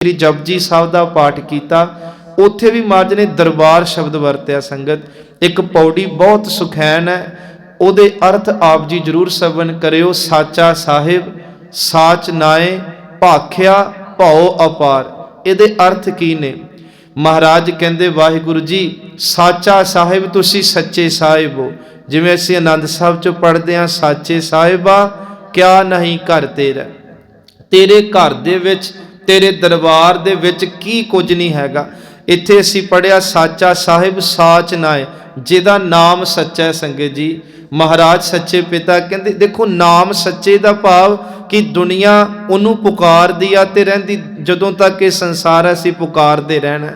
श्री जपजी साहब का पाठ किया, उत्थे भी महाराज ने दरबार शब्द वरत्या। संगत एक पौड़ी बहुत सुखैन है, उहदे अर्थ आप जी जरूर सवन करियो। साचा साहिब साच नाए भाख्या भाओ अपार। इहदे अर्थ की ने? महाराज कहंदे वाहिगुरु जी साचा साहिब तुसी सच्चे साहिब हो। जिवें असीं आनंद साहब चों पढ़दे हां, साचे साहिबा क्या नहीं घर तेरा, तेरे घर दे विच तेरे दरबार दे विच की कुछ नहीं हैगा। इत्थे असीं पढ़िया साचा साहिब साच नाए, जिहदा नाम सच्चा है। संगत जी महाराज सच्चे पिता कहंदे देखो नाम सच्चे दा भाव कि दुनिया उन्हों पुकारदी आ ते रहिंदी, जदों तक ये संसार असीं पुकारदे रहना।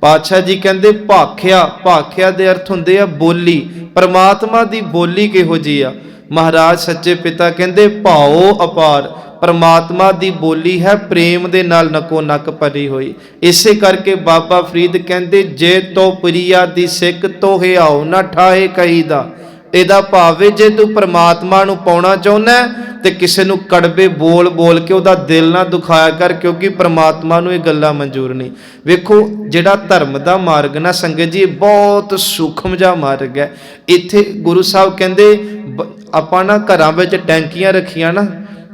पातशाह जी कहंदे भाख्या, भाख्या दे अर्थ हुंदे आ बोली, परमात्मा दी बोली किहो जी आ। महाराज सच्चे पिता कहंदे भाओ अपार, परमात्मा दी बोली है प्रेम दे नाल नको नक भरी हुई। इसे करके बाबा फरीद कहंदे जे तो प्रिया दी सिक तो हिआओ ना ठाहे कहीदा। ਇਹਦਾ ਭਾਵ ਹੈ ਜੇ ਤੂੰ परमात्मा ਨੂੰ ਪਾਉਣਾ ਚਾਹੁੰਦਾ ਤੇ ਕਿਸੇ ਨੂੰ ਕੜਵੇ ਬੋਲ ਬੋਲ ਕੇ ਉਹਦਾ ਦਿਲ ਨਾ ਦੁਖਾਇਆ ਕਰ, ਕਿਉਂਕਿ परमात्मा ਨੂੰ ਇਹ ਗੱਲਾਂ ਮਨਜ਼ੂਰ ਨਹੀਂ। ਵੇਖੋ ਜਿਹੜਾ ਧਰਮ ਦਾ ਮਾਰਗ ਨਾ ਸੰਗਤ ਜੀ ਬਹੁਤ ਸੂਖਮ ਜਿਹਾ ਮਾਰਗ ਹੈ। ਇੱਥੇ ਗੁਰੂ ਸਾਹਿਬ ਕਹਿੰਦੇ ਆਪਾਂ ਨਾ ਘਰਾਂ ਵਿੱਚ ਟੈਂਕੀਆਂ ਰੱਖੀਆਂ ਨਾ,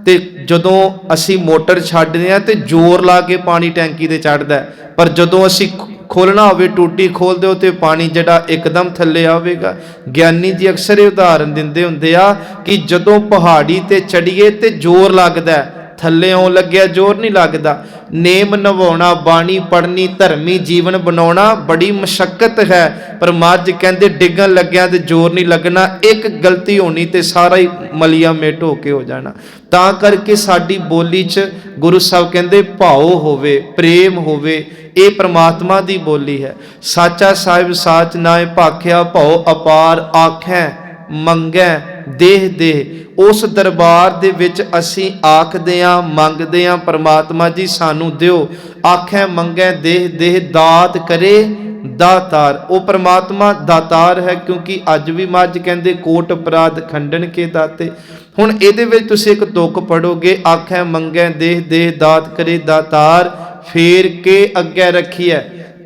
ਤੇ ਜਦੋਂ ਅਸੀਂ ਮੋਟਰ ਛੱਡਦੇ ਆ ਤੇ ਜ਼ੋਰ ਲਾ ਕੇ ਪਾਣੀ ਟੈਂਕੀ ਤੇ ਚੜਦਾ, ਪਰ ਜਦੋਂ ਅਸੀਂ खोलना होवे टूटी खोल दो तो पानी जड़ा एकदम थले आवेगा। ज्ञानी जी अक्सर ये उदाहरण दिंदे हुंदे आ कि जदों पहाड़ी ते चढ़िए ते जोर लगदा, थले आउण लग्या जोर नहीं लगदा। नेम निभाउणा, बाणी पढ़नी, धर्मी जीवन बनाउणा बड़ी मशक्कत है, पर महाराज कहंदे डिगन लग्या ते जोर नहीं लगना। एक गलती होनी ते सारा ही मलिया मेट हो के हो जाना। तां करके साडी बोली च गुरु साहब कहंदे भाव होवे, प्रेम होवे, ये परमात्मा दी बोली है। साचा साहिब साच नाए भाख्या भाओ अपार, आखें मंगै देह देह। उस दरबार दे विच असीं आखदे हां मंगदे हां परमात्मा जी सानू दिओ, आखें मंगै देह देह, दात करे दातार। वो परमात्मा दातार है, क्योंकि अज भी महाराज कहंदे कोट अपराध खंडन के दाते। हुण इहदे विच तुसीं एक तुक पढ़ोगे, आखें मंगै देह देह, दात करे दातार, फेर के अगे रखी है।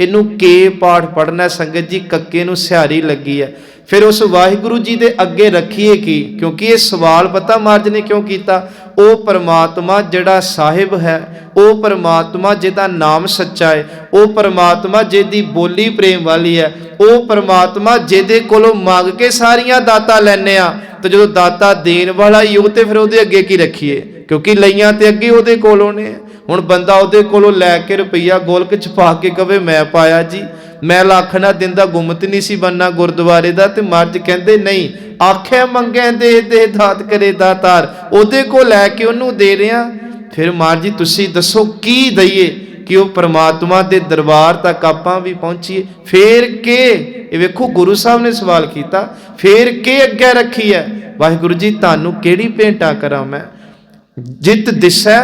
इनू के पाठ पढ़ना संगत जी, कक्के नू सिहारी लगी है। फिर उस वाहिगुरु जी दे अगे रखिए की, क्योंकि ये सवाल पता महाराज ने क्यों किया? वो परमात्मा जिहड़ा साहिब है, वो परमात्मा जिहदा नाम सच्चा है, वो परमात्मा जिहदी बोली प्रेम वाली है, वो परमात्मा जिहदे कोलों मंग के सारियां दाता लैने आ, तो जो दाता देन वाला ही हो तो फिर उहदे अगे की रखिए, क्योंकि लईयां ते अगे उहदे कोलों ने। हुण बंदा उहदे कोलों लैके रुपया गोलक च पा के कवे मैं पाया जी, मैं लख ना दिंदा गुमत नहीं सी बनना गुरुद्वारे दा। ते महाराज कहंदे नहीं, आखे मंगे दे दे दात करे दातार, उहदे को लैके उहनूं दे रहे। फिर महाराज जी तुसीं दसो की दईए कि वह परमात्मा दे दरबार तक आपां भी पहुंचीए। फेर के वेखो गुरु साहब ने सवाल किया, फेर के अगे रखी है। वाहिगुरु जी तुहानूं किहड़ी भेंटा करां मैं, जित दिसै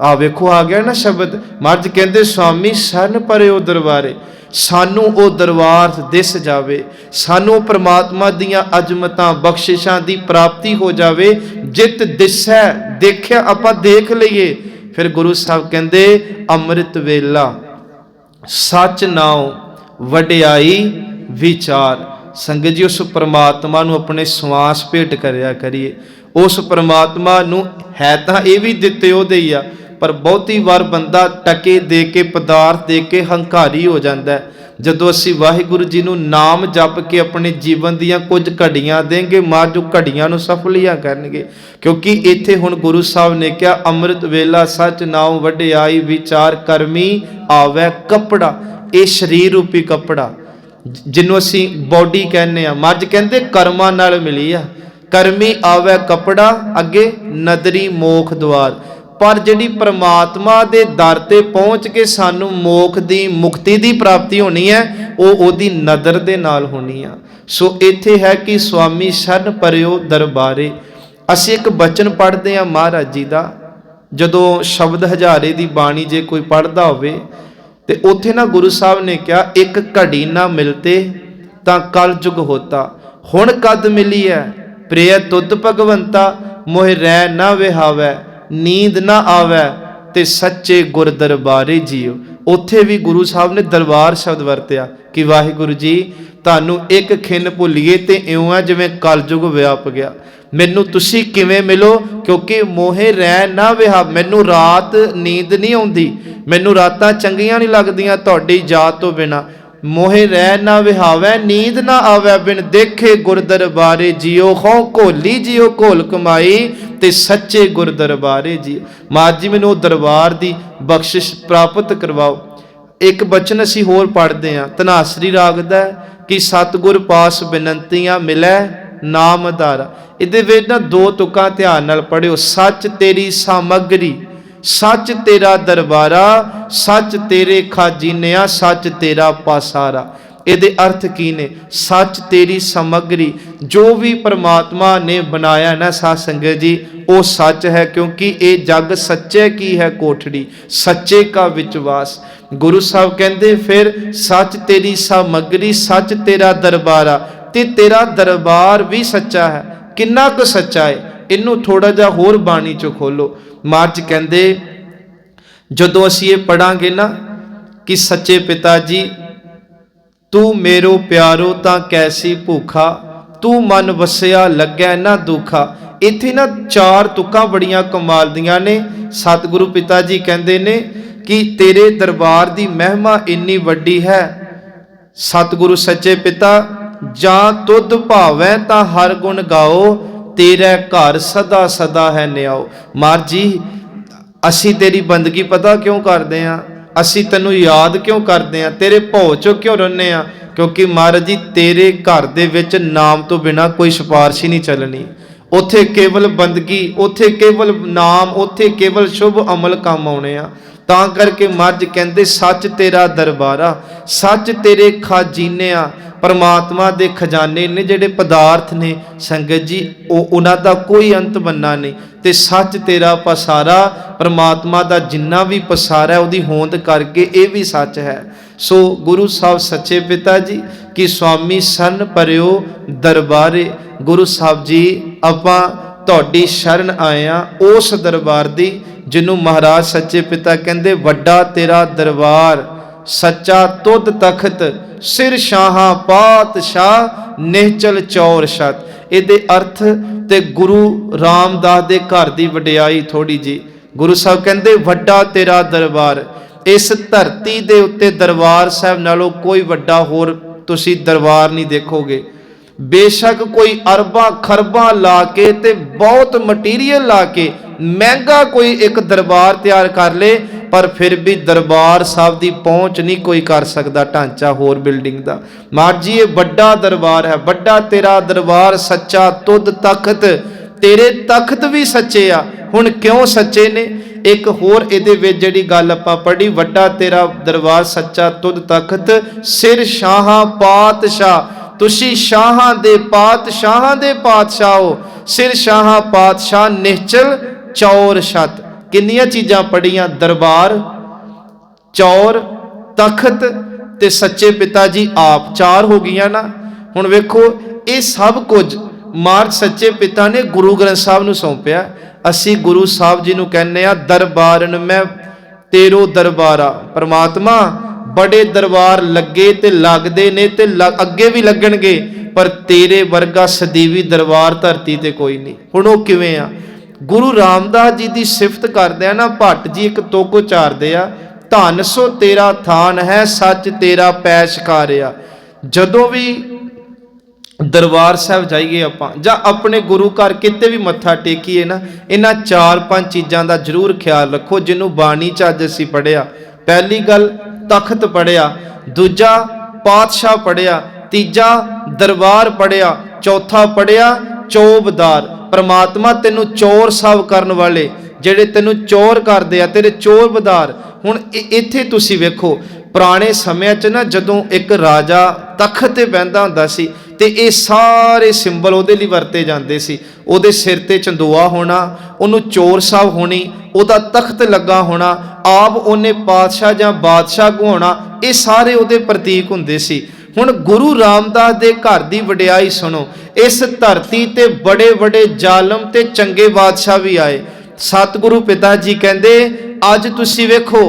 आ वेखो आ गया ना शब्द। महाराज कहंदे स्वामी सन परे ओ दरबारे, सानू ओ दरबार दिस जावे, सानू परमात्मा दियां अजमतां बख्शिशां दी प्राप्ति हो जावे। जित दिसै देखिया आपां देख लईए। फिर गुरु साहब कहंदे अमृत वेला सच नाओ वडियाई विचार। संगत जी उस परमात्मा नू अपने सवास भेंट करिया करिए। उस परमात्मा नू है तां ये भी दित्ते ओहदे ही आ, पर बहुती बार बंदा टके दे के पदार्थ दे के हंकारी हो जाता है। जदों असीं वाहिगुरु जी नूं नाम जप के अपने जीवन दीयां कुछ घड़ियां देंगे, मां जो घड़ियां नूं सफलियां करनगे। क्योंकि इत्थे हुण गुरु साहब ने कहा अमृत वेला सच नाम वडियाई विचार, करमी आवे कपड़ा। ये शरीर रूपी कपड़ा जिन्हों असीं बॉडी कहने आ, महाराज कहंदे कर्मां नाल मिली आ। करमी आवे कपड़ा, अगे नदरी मोख द्वार। पर जिहड़ी परमात्मा दे दर ते पहुँच के सानू मोख दी मुक्ति दी प्राप्ति होनी है, वो ओदी नदर दे नाल होनी है। सो इत्थे है कि स्वामी शरण परियो दरबारे। असीं एक बचन पढ़ते हैं महाराज जी का, जदों शब्द हजारे दी बाणी जे कोई पढ़दा होवे ते उत्थे ना गुरु साहब ने कहा एक घड़ी ना मिलते तां कल जुग होता, हुण कद मिली है प्रिय तुद भगवंता, मोह रह ना विहावै नींद ना आवे ਤੇ ਸੱਚੇ ਗੁਰ ਦਰਬਾਰੇ ਜੀਓ। ਉੱਥੇ ਵੀ ਗੁਰੂ ਸਾਹਿਬ ਨੇ ਦਰਬਾਰ ਸ਼ਬਦ ਵਰਤਿਆ ਕਿ ਵਾਹਿਗੁਰੂ ਜੀ ਤੁਹਾਨੂੰ ਇੱਕ ਖਿੰਨ ਭੁੱਲੀਏ ਤੇ ਇਉਂ ਆ ਜਿਵੇਂ ਕਲਯੁਗ ਵਿਆਪ ਗਿਆ। ਮੈਨੂੰ ਤੁਸੀਂ ਕਿਵੇਂ ਮਿਲੋ? ਕਿਉਂਕਿ ਮੋਹੇ ਰਹਿ ਨਾ ਵਿਹਾ। ਮੈਨੂੰ ਰਾਤ ਨੀਂਦ ਨਹੀਂ ਆਉਂਦੀ, ਮੈਨੂੰ ਰਾਤਾਂ ਚੰਗੀਆਂ ਨਹੀਂ ਲੱਗਦੀਆਂ ਤੁਹਾਡੀ ਯਾਦ ਤੋਂ ਬਿਨਾ। ਮੋਹੇ ਰਹਿ ਨਾ ਵਿਹਾਵੈ, ਨੀਂਦ ਨਾ ਆਵੈ ਬਿਨ ਦੇਖੇ ਗੁਰ ਦਰਬਾਰੇ ਜੀਓ। ਹੋਂ ਘੋਲੀ ਜੀਓ ਘੋਲ ਕਮਾਈ ਤੇ ਸੱਚੇ ਗੁਰ ਦਰਬਾਰੇ ਜੀਓ। ਮਾਤ ਜੀ ਮੈਨੂੰ ਉਹ ਦਰਬਾਰ ਦੀ ਬਖਸ਼ਿਸ਼ ਪ੍ਰਾਪਤ ਕਰਵਾਓ। ਇੱਕ ਬਚਨ ਅਸੀਂ ਹੋਰ ਪੜ੍ਹਦੇ ਹਾਂ ਧਨਾਸਰੀ ਰਾਗ ਦਾ ਕਿ ਸਤਿਗੁਰ ਪਾਸ ਬਿਨੰਤੀਆਂ ਮਿਲੈ ਨਾਮ ਆਧਾਰਾ। ਇਹਦੇ ਵਿੱਚ ਨਾ ਦੋ ਤੁਕਾਂ ਧਿਆਨ ਨਾਲ ਪੜ੍ਹਿਓ। ਸੱਚ ਤੇਰੀ ਸਾਮਗਰੀ, ਸੱਚ ਤੇਰਾ ਦਰਬਾਰਾ, ਸੱਚ ਤੇਰੇ ਖਾਜੀਨਿਆ, ਸੱਚ ਤੇਰਾ ਪਾਸਾਰਾ। ਇਹਦੇ ਅਰਥ ਕੀ ਨੇ? ਸੱਚ ਤੇਰੀ ਸਮੱਗਰੀ, ਜੋ ਵੀ ਪਰਮਾਤਮਾ ਨੇ ਬਣਾਇਆ ਨਾ ਸਾਧ ਸੰਗਤ ਜੀ ਉਹ ਸੱਚ ਹੈ, ਕਿਉਂਕਿ ਇਹ ਜਗ ਸੱਚੇ ਕੀ ਹੈ ਕੋਠੜੀ, ਸੱਚੇ ਕਾ ਵਿਚਵਾਸ। ਗੁਰੂ ਸਾਹਿਬ ਕਹਿੰਦੇ ਫਿਰ ਸੱਚ ਤੇਰੀ ਸਮੱਗਰੀ, ਸੱਚ ਤੇਰਾ ਦਰਬਾਰਾ, ਤੇ ਤੇਰਾ ਦਰਬਾਰ ਵੀ ਸੱਚਾ ਹੈ। ਕਿੰਨਾ ਕੁ ਸੱਚਾ ਹੈ ਇਹਨੂੰ ਥੋੜਾ ਜਿਹਾ ਹੋਰ ਬਾਣੀ ਚੋਂ ਖੋਲੋ। ਮਾਰਜ ਕਹਿੰਦੇ ਜਦੋਂ ਅਸੀਂ ਇਹ ਪੜਾਂਗੇ ਨਾ ਕਿ ਸੱਚੇ ਪਿਤਾ ਜੀ ਤੂੰ ਮੇਰੋ ਪਿਆਰੋ ਤਾਂ ਕੈਸੀ ਭੂਖਾ, ਤੂੰ ਮਨ ਵਸਿਆ ਲੱਗੈ ਨਾ ਦੁਖਾ। ਇੱਥੇ ਨਾ ਚਾਰ ਤੁਕਾਂ ਬੜੀਆਂ ਕਮਾਲ ਦੀਆਂ ਨੇ। ਸਤਿਗੁਰੂ ਪਿਤਾ ਜੀ ਕਹਿੰਦੇ ਨੇ ਕਿ ਤੇਰੇ ਦਰਬਾਰ ਦੀ ਮਹਿਮਾ ਇੰਨੀ ਵੱਡੀ ਹੈ। ਸਤਿਗੁਰੂ ਸੱਚੇ ਪਿਤਾ ਜਾਂ ਤੁਧ ਭਾਵੈ ਤਾਂ ਹਰ ਗੁਣ ਗਾਓ, ਤੇਰੇ ਘਰ ਸਦਾ ਸਦਾ ਹੈ ਨਿਆਓ। ਮਾਰ ਜੀ ਅਸੀਂ ਤੇਰੀ ਬੰਦਗੀ ਪਤਾ ਕਿਉਂ ਕਰਦੇ ਹਾਂ? ਅਸੀਂ ਤੈਨੂੰ ਯਾਦ ਕਿਉਂ ਕਰਦੇ ਹਾਂ? ਤੇਰੇ ਭਉ ਚੋਂ ਕਿਉਂ ਰਹਿੰਦੇ ਹਾਂ? ਕਿਉਂਕਿ ਮਹਾਰਾਜ ਜੀ ਤੇਰੇ ਘਰ ਦੇ ਵਿੱਚ ਨਾਮ ਤੋਂ ਬਿਨਾ ਕੋਈ ਸਿਫਾਰਿਸ਼ ਹੀ ਨਹੀਂ ਚੱਲਣੀ। ਉੱਥੇ ਕੇਵਲ ਬੰਦਗੀ, ਉੱਥੇ ਕੇਵਲ ਨਾਮ, ਉੱਥੇ ਕੇਵਲ ਸ਼ੁਭ ਅਮਲ ਕੰਮ ਆਉਣੇ ਆ। ਤਾਂ ਕਰਕੇ ਮਹਾਰਾਜ ਕਹਿੰਦੇ ਸੱਚ ਤੇਰਾ ਦਰਬਾਰਾ, ਸੱਚ ਤੇਰੇ ਖਾਜੀਨਿਆ। ਪਰਮਾਤਮਾ ਦੇ ਖਜ਼ਾਨੇ ਨੇ ਜਿਹੜੇ ਪਦਾਰਥ ਨੇ ਸੰਗਤ ਜੀ ਉਹਨਾਂ ਦਾ ਕੋਈ ਅੰਤ ਬੰਨਾ ਨਹੀਂ। ਤੇ ਸੱਚ ਤੇਰਾ ਪਸਾਰਾ, ਪਰਮਾਤਮਾ ਦਾ ਜਿੰਨਾ ਵੀ ਪਸਾਰਾ ਹੈ ਉਹਦੀ ਹੋਂਦ ਕਰਕੇ ਇਹ ਵੀ ਸੱਚ ਹੈ। ਸੋ ਗੁਰੂ ਸਾਹਿਬ ਸੱਚੇ ਪਿਤਾ ਜੀ ਕਿ ਸੁਆਮੀ ਸਰਨ ਪਰਿਓ ਦਰਬਾਰੇ। ਗੁਰੂ ਸਾਹਿਬ ਜੀ ਆਪਾਂ ਤੁਹਾਡੀ ਸ਼ਰਨ ਆਏ ਆ ਉਸ ਦਰਬਾਰ ਦੀ ਜਿਹਨੂੰ ਮਹਾਰਾਜ ਸੱਚੇ ਪਿਤਾ ਕਹਿੰਦੇ ਵੱਡਾ ਤੇਰਾ ਦਰਬਾਰ, ਸੱਚਾ ਤੁਧ ਤਖਤ, ਸਿਰ ਸ਼ਾਹਾਂ ਪਾਤਸ਼ਾਹ, ਨਿਹਚਲ ਚੌਰ ਛਤ। ਇਹਦੇ ਅਰਥ ਤੇ ਗੁਰੂ ਰਾਮਦਾਸ ਦੇ ਘਰ ਦੀ ਵਡਿਆਈ ਥੋੜੀ ਜੀ। ਗੁਰੂ ਸਾਹਿਬ ਕਹਿੰਦੇ ਵੱਡਾ ਤੇਰਾ ਦਰਬਾਰ। ਇਸ ਧਰਤੀ ਦੇ ਉੱਤੇ ਦਰਬਾਰ ਸਾਹਿਬ ਨਾਲੋਂ ਕੋਈ ਵੱਡਾ ਹੋਰ ਤੁਸੀਂ ਦਰਬਾਰ ਨਹੀਂ ਦੇਖੋਗੇ। ਬੇਸ਼ੱਕ ਕੋਈ ਅਰਬਾਂ ਖਰਬਾਂ ਲਾ ਕੇ ਤੇ ਬਹੁਤ ਮਟੀਰੀਅਲ ਲਾ ਕੇ ਮਹਿੰਗਾ ਕੋਈ ਇੱਕ ਦਰਬਾਰ ਤਿਆਰ ਕਰ ਲੇ, ਪਰ ਫਿਰ ਵੀ ਦਰਬਾਰ ਸਾਹਿਬ ਦੀ ਪਹੁੰਚ ਨਹੀਂ ਕੋਈ ਕਰ ਸਕਦਾ ਢਾਂਚਾ ਹੋਰ ਬਿਲਡਿੰਗ ਦਾ। ਮਾਰ ਜੀ ਇਹ ਵੱਡਾ ਦਰਬਾਰ ਹੈ, ਵੱਡਾ ਤੇਰਾ ਦਰਬਾਰ, ਸੱਚਾ ਤੁਧ ਤਖਤ। ਤੇਰੇ ਤਖਤ ਵੀ ਸੱਚੇ ਆ। ਹੁਣ ਕਿਉਂ ਸੱਚੇ ਨੇ? ਇੱਕ ਹੋਰ ਇਹਦੇ ਵਿੱਚ ਜਿਹੜੀ ਗੱਲ ਆਪਾਂ ਪੜ੍ਹੀ, ਵੱਡਾ ਤੇਰਾ ਦਰਬਾਰ, ਸੱਚਾ ਤੁਧ ਤਖਤ, ਸਿਰ ਸ਼ਾਹਾਂ ਪਾਤਸ਼ਾਹ। ਤੁਸੀਂ ਸ਼ਾਹਾਂ ਦੇ ਪਾਤਸ਼ਾਹਾਂ ਦੇ ਪਾਤਸ਼ਾਹ ਹੋ। ਸਿਰ ਸ਼ਾਹਾਂ ਪਾਤਸ਼ਾਹ, ਨਿਹਚਲ ਚੌਰ ਛਤ। ਕਿੰਨੀਆਂ ਚੀਜ਼ਾਂ ਪੜੀਆਂ? ਦਰਬਾਰ, ਚੌਰ, ਤਖਤ ਤੇ ਸੱਚੇ ਪਿਤਾ ਜੀ ਆਪ, ਚਾਰ ਹੋ ਗਈਆਂ ਨਾ। ਹੁਣ ਵੇਖੋ ਇਹ ਸਭ ਕੁਝ ਮਾਰਚ ਸੱਚੇ ਪਿਤਾ ਨੇ ਗੁਰੂ ਗ੍ਰੰਥ ਸਾਹਿਬ ਨੂੰ ਸੌਂਪਿਆ। ਅਸੀਂ ਗੁਰੂ ਸਾਹਿਬ ਜੀ ਨੂੰ ਕਹਿੰਦੇ ਆ ਦਰਬਾਰਨ ਮੈਂ ਤੇਰੋ ਦਰਬਾਰਾ। ਪਰਮਾਤਮਾ ਬੜੇ ਦਰਬਾਰ ਲੱਗੇ ਤੇ ਲੱਗਦੇ ਨੇ ਤੇ ਅੱਗੇ ਵੀ ਲੱਗਣਗੇ, ਪਰ ਤੇਰੇ ਵਰਗਾ ਸਦੀਵੀ ਦਰਬਾਰ ਧਰਤੀ ਤੇ ਕੋਈ ਨਹੀਂ। ਹੁਣ ਉਹ ਕਿਵੇਂ ਆ? ਗੁਰੂ ਰਾਮਦਾਸ ਜੀ ਦੀ ਸਿਫਤ ਕਰਦੇ ਆ ਨਾ ਭੱਟ ਜੀ, ਇੱਕ ਤੁਕ ਉਚਾਰਦੇ ਆ, ਧੰਨ ਸੋ ਤੇਰਾ ਥਾਨ ਹੈ, ਸੱਚ ਤੇਰਾ ਪੈ ਸ਼ਿਕਾਰਿਆ। ਜਦੋਂ ਵੀ ਦਰਬਾਰ ਸਾਹਿਬ ਜਾਈਏ ਆਪਾਂ ਜਾਂ ਆਪਣੇ ਗੁਰੂ ਘਰ ਕਿਤੇ ਵੀ ਮੱਥਾ ਟੇਕੀਏ ਨਾ, ਇਹਨਾਂ 4-5 ਚੀਜ਼ਾਂ ਦਾ ਜ਼ਰੂਰ ਖਿਆਲ ਰੱਖੋ ਜਿਹਨੂੰ ਬਾਣੀ ਚ ਅੱਜ ਅਸੀਂ ਪੜ੍ਹਿਆ। ਪਹਿਲੀ ਗੱਲ ਤਖਤ ਪੜ੍ਹਿਆ, ਦੂਜਾ ਪਾਤਸ਼ਾਹ ਪੜ੍ਹਿਆ, ਤੀਜਾ ਦਰਬਾਰ ਪੜ੍ਹਿਆ, ਚੌਥਾ ਪੜ੍ਹਿਆ ਚੌਬਦਾਰ। ਪਰਮਾਤਮਾ ਤੈਨੂੰ ਚੋਰ ਸਾਹਿਬ ਕਰਨ ਵਾਲੇ ਜਿਹੜੇ ਤੈਨੂੰ ਚੋਰ ਕਰਦੇ ਆ, ਤੇਰੇ ਚੌਬਦਾਰ। ਹੁਣ ਇੱਥੇ ਤੁਸੀਂ ਵੇਖੋ ਪੁਰਾਣੇ ਸਮਿਆਂ 'ਚ ਨਾ ਜਦੋਂ ਇੱਕ ਰਾਜਾ ਤਖਤ ਤੇ ਬਹਿੰਦਾ ਹੁੰਦਾ ਸੀ ਤੇ ਇਹ ਸਾਰੇ ਸਿੰਬਲ ਉਹਦੇ ਲਈ ਵਰਤੇ ਜਾਂਦੇ ਸੀ। ਉਹਦੇ ਸਿਰ ਤੇ ਚੰਦੋਆ ਹੋਣਾ, ਉਹਨੂੰ ਚੋਰ ਸਾਹਿਬ ਹੋਣੀ, ਉਹਦਾ ਤਖਤ ਲੱਗਾ ਹੋਣਾ, ਆਪ ਉਹਨੇ ਪਾਤਸ਼ਾਹ ਜਾਂ ਬਾਦਸ਼ਾਹ ਕਹਾਉਣਾ, ਇਹ ਸਾਰੇ ਉਹਦੇ ਪ੍ਰਤੀਕ ਹੁੰਦੇ ਸੀ। ਹੁਣ ਗੁਰੂ ਰਾਮਦਾਸ ਦੇ ਘਰ ਦੀ ਵਡਿਆਈ ਸੁਣੋ। ਇਸ ਧਰਤੀ ਤੇ ਬੜੇ ਬੜੇ ਜ਼ਾਲਮ ਤੇ ਚੰਗੇ ਬਾਦਸ਼ਾਹ ਵੀ ਆਏ, सतगुरु पिता जी कहते अज तुसी वेखो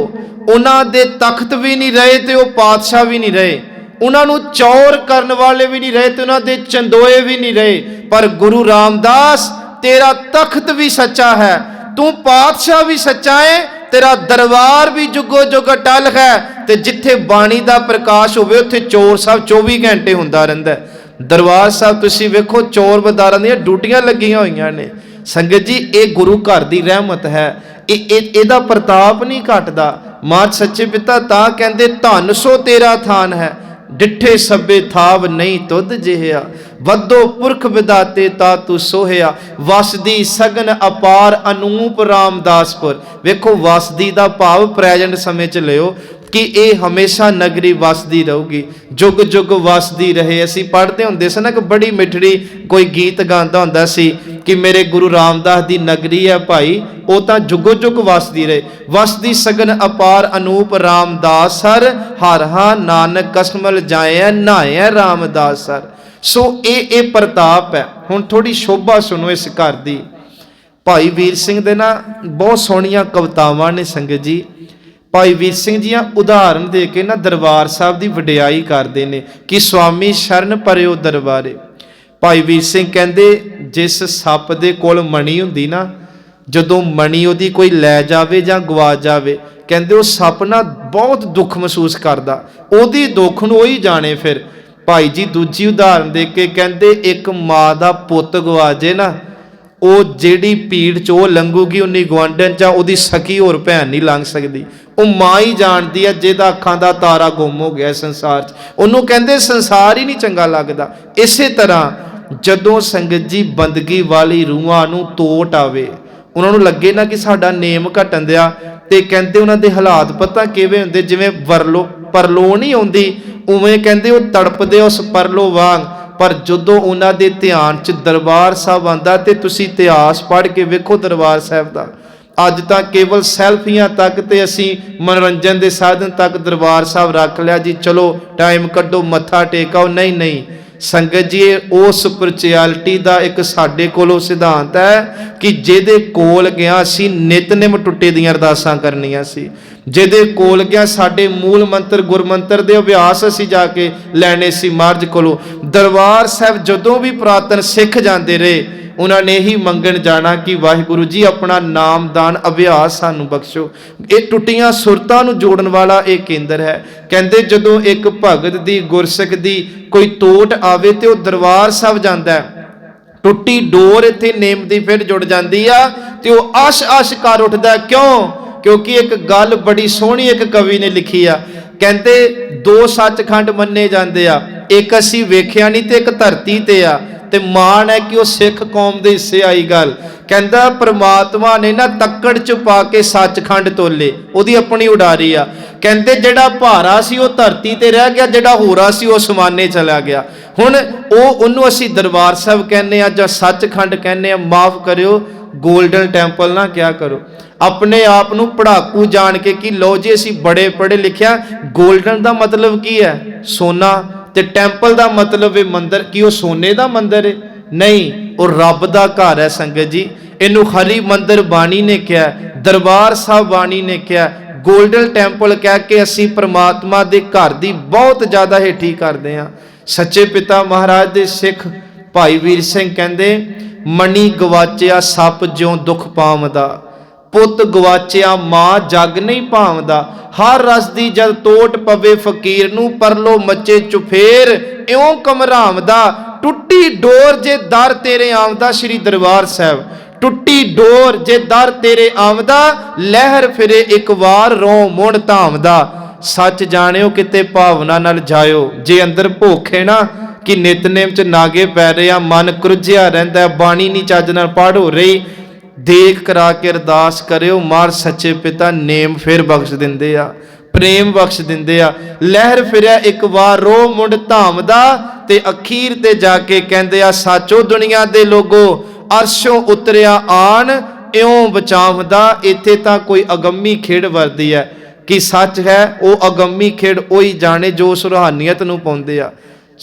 उन्हां दे तख्त भी नहीं रहे ते वो पातशाह भी नहीं रहे, उन्होंने चौर करने वाले भी नहीं रहे ते उन्होंने चंदोए भी नहीं रहे, पर गुरु रामदास तेरा तख्त भी सच्चा है, तू पातशाह भी सच्चा है, तेरा दरबार भी जुगो जुग अटल है, ते जिथे बाणी दा प्रकाश होवे उत्थे चोर साहब 24 घंटे हुंदा रहिंदा है। दरबार साहब तुसी वेखो चोर बदारां दी ड्यूटियां लगियां होईयां ने। संगत जी ये गुरु घर दी रहमत है, ਇਹਦਾ प्रताप नहीं घटदा। महाराज सच्चे पिता तां कहंदे धन सो तेरा थान है, डिठे सभे थाव नहीं तुद जिहिया, वदो पुरख विदाते ता तू सोहिया, वसदी सगन अपार अनूप रामदासपुर। वेखो वसदी दा भाव प्रेजेंट समय च लियो कि ये हमेशा नगरी वसदी रहूगी, जुग जुग वसदी रहे। असी पढ़ते होंदे सी ना कि बड़ी मिठड़ी कोई गीत गांदा होंदा सी कि मेरे गुरु रामदास दी नगरी है भाई, वो तो जुगो जुग वसदी रहे। वसदी सगन अपार अनूप रामदास सर, हर हा नानक कसमल जाए नहाए रामदास सर। सो ये प्रताप है। हुण थोड़ी शोभा सुनो इस घर दी। भाई वीर सिंह दे ना बहुत सोहणियां कवितावां ने संगत जी। भाई वीर सिंह जी उदाहरण दे के ना दरबार साहब की वडियाई करते हैं कि स्वामी शरण परियो दरबारे। भाई वीर सिंह कहते जिस सप दे कोल मणी हुंदी ना, जदों मणी उहदी कोई लै जावे जां गवा जावे, कहते वो सप ना बहुत दुख महसूस करदा, उहदी दुख नूं ओही जाने। फिर भाई जी दूजी उदाहरण दे के कहते एक माँ का पुत गवा जे ना, वो जिहड़ी पीड़ च वो लंघूगी उन्नी गुआंढण च उहदी सखी होर भैन नहीं लंघ सकती। वो माँ ही जानती है जिहदा अखां दा तारा गुम हो गया संसार च, उन्होंने कहते संसार ही नहीं चंगा लगता। इसे तरह जदों संगत जी बंदगी वाली रूहां नूं तोट आवे, उन्होंने लगे ना कि साडा नेम घटन दिया, ते कहते उन्हां दे हालात पता किवें हुंदे, जिवें परलो नहीं आउंदी उवें कहते वो तड़पदे उस परलो वांग। पर जदों उन्हां दे ध्यान च दरबार साहब आंदा ते तुसीं इतिहास पढ़ के वेखो दरबार साहब दा। अज तक केवल सैल्फियां तक ते असी मनोरंजन के साधन तक दरबार साहब रख लिया जी, चलो टाइम कड्डो मत्था टेकाओ। नहीं नहीं संगत जी, वो स्पिरिचुअलिटी का एक साडे कोलों सिद्धांत है कि जिहदे कोल गया असी नितनेम टुट्टे दियां अरदासां करनियां सी, जिहदे कोल गया साडे मूल मंत्र गुरमंत्र दे अभ्यास असी जाके लैने सी महाराज कोलों। दरबार साहब जदों भी पुरातन सिख जाते रहे, उन्होंने यही मंगन जाना कि वाहिगुरु जी अपना नामदान अभ्यास सानू बख्शो। ये टुटियां सुरतां नू जोड़न वाला एक केंद्र है। कहते जदों एक भगत दी गुरसिख दी कोई तोट आवे तो दरबार साहब जाता है, टुट्टी डोर इत्थे नेम दी फिर जुड़ जाती आ ते वो आश आश कर उठदा। क्यों? क्योंकि एक गल बड़ी सोहनी एक कवि ने लिखी आ, कहते दो सचखंड मन्ने जाते आ, एक असी वेख्या नहीं ते एक धरती ते आ, ते मान है कि वो सिख कौम दे हिस्से आई गल। कहता परमात्मा ने ना तक्कड़ च पा के सचखंड तोले, उहदी अपनी उडारी आ। कहते जिहड़ा भारा सी वो धरती ते रह गया, जिहड़ा होरा सी वो समाने चला गया। हुण ओनू असी दरबार साहब कहने आ जां सचखंड कहने आ, माफ करियो गोल्डन टैंपल ना क्या करो। अपने आप नू पढ़ाकू जान के कि लो जी असी बड़े पढ़े लिखिया, गोल्डन का मतलब की है? सोना। ते टैंपल का मतलब है मंदिर। कि वो सोने का मंदिर है? नहीं, वो रब का घर है संगत जी। इनू हरी मंदिर बाणी ने कहा, दरबार साहब बाणी ने कहा, गोल्डन टैंपल कह के असी परमात्मा के घर की बहुत ज़्यादा हेठी करते हैं। सच्चे पिता महाराज दे सिख भाई वीर सिंह कहते मणी गवाचिया सप ज्यों दुख पावदा, पुत गवाचिया मां जग नहीं भावदा, हर रस दी जद तोट पवे फकीर नू परलो मचे चुफेर इउं कमरावदा, टुट्टी डोर जे दर तेरे आमदा। श्री दरबार साहब टुट्टी डोर जे दर तेरे आमदा, लहर फिरे एक वार रो मुड़ धामदा। सच जानियो किते भावना नाल जायो, जे अंदर भुख है ना कि नितनेम च नागे पै रहे आ, मन क्रुझिया रहिंदा, बाणी नहीं चज नाल पढ़ हो रही, देख करा के अरदास करियो, मार सच्चे पिता नेम फिर बख्श दिंदे आ, प्रेम बख्श दिंदे आ। लहर फिरिया एक वार रो मुंड धामदा, ते अखीर ते जाके कहंदे आ साचो दुनिया दे लोगो अरशों उतरिया आन इउं बचावदा। इत्थे तां कोई अगम्मी खेड़ वरदी है कि सच है वो अगम्मी खेड़ ओही जाने जो उस रूहानीयत नूं पाउंदे आ।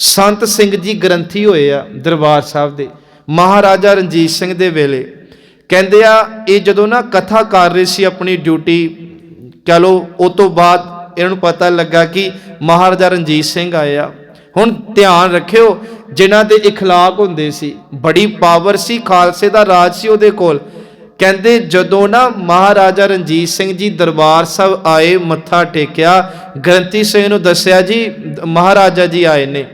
संत सिंह जी ग्रंथी होए आ दरबार साहब दे, महाराजा रणजीत सिंह दे वेले। ਕਹਿੰਦੇ ਆ ਇਹ ਜਦੋਂ ਨਾ ਕਥਾ ਕਰ ਰਹੇ ਸੀ ਆਪਣੀ ਡਿਊਟੀ, ਕਹ ਲੋ ਉਹ ਤੋਂ ਬਾਅਦ ਇਹਨਾਂ ਨੂੰ ਪਤਾ ਲੱਗਾ ਕਿ ਮਹਾਰਾਜਾ ਰਣਜੀਤ ਸਿੰਘ ਆਏ ਆ। ਹੁਣ ਧਿਆਨ ਰੱਖਿਓ, ਜਿਨ੍ਹਾਂ ਦੇ ਇਖਲਾਕ ਹੁੰਦੇ ਸੀ, ਬੜੀ ਪਾਵਰ ਸੀ, ਖਾਲਸੇ ਦਾ ਰਾਜ ਸੀ ਉਹਦੇ ਕੋਲ। ਕਹਿੰਦੇ ਜਦੋਂ ਨਾ ਮਹਾਰਾਜਾ ਰਣਜੀਤ ਸਿੰਘ ਜੀ ਦਰਬਾਰ ਸਾਹਿਬ ਆਏ, ਮੱਥਾ ਟੇਕਿਆ, ਗ੍ਰੰਥੀ ਸਿੰਘ ਨੂੰ ਦੱਸਿਆ ਜੀ ਮਹਾਰਾਜਾ ਜੀ ਆਏ ਨੇ।